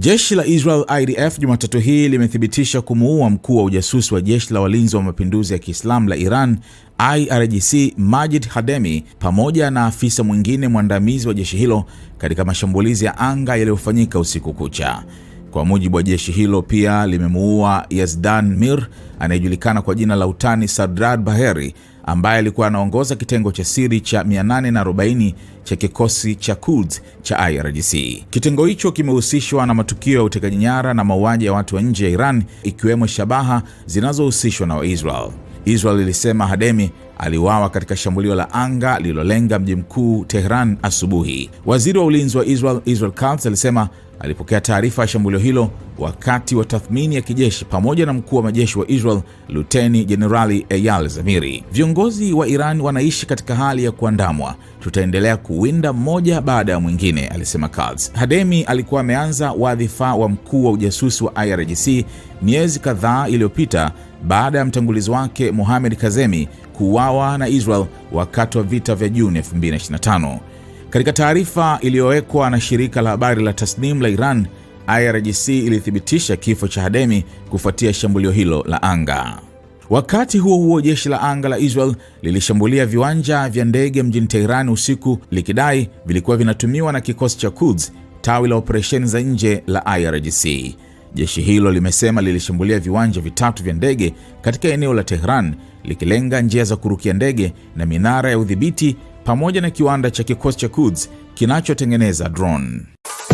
Jeshi la Israel IDF Jumatatu hii limethibitisha kumuua mkuu wa ujasusi wa jeshi la walinzi wa mapinduzi ya Kiislamu la Iran IRGC Majid Hademi pamoja na afisa mwingine mwandamizi wa jeshi hilo katika mashambulizi ya anga yaliyofanyika usiku kucha. Kwa mujibu wa jeshi hilo, pia limemuua Yazdan Mir anayejulikana kwa jina la utani Sadrad Baheri ambaye alikuwa anaongoza kitengo cha siri cha 840 cha kikosi cha Quds cha IRGC. Kitengo hicho kimehusishwa na matukio ya utekaji nyara na mauaji ya watu wa nje ya Iran, ikiwemo shabaha zinazohusishwa na Waisrael. Israel ilisema Hademi aliuawa katika shambulio la anga lililolenga mji mkuu Tehran asubuhi. Waziri wa ulinzi wa Israel Katz alisema alipokea taarifa ya shambulio hilo wakati wa tathmini ya kijeshi pamoja na mkuu wa majeshi wa Israel Luteni Jenerali Eyal Zamiri. Viongozi wa Iran wanaishi katika hali ya kuandamwa. Tutaendelea kuwinda mmoja baada ya mwingine, alisema Katz. Hademi alikuwa ameanza wadhifa wa mkuu wa ujasusi wa IRGC miezi kadhaa iliyopita baada ya mtangulizi wake Mohammad Kazemi kuuawa na Israel wakati wa vita vya Juni 2025. Katika taarifa iliyowekwa na shirika la habari la Tasnim la Iran, IRGC ilithibitisha kifo cha Hademi kufuatia shambulio hilo la anga. Wakati huo huo, jeshi la anga la Israel lilishambulia viwanja vya ndege mjini Tehran usiku likidai vilikuwa vinatumiwa na kikosi cha Quds, tawi la operesheni za nje la IRGC. Jeshi hilo limesema lilishambulia viwanja vitatu vya ndege katika eneo la Tehran likilenga njia za kurukia ndege na minara ya udhibiti pamoja na kiwanda cha kikosi cha Quds kinachotengeneza drone.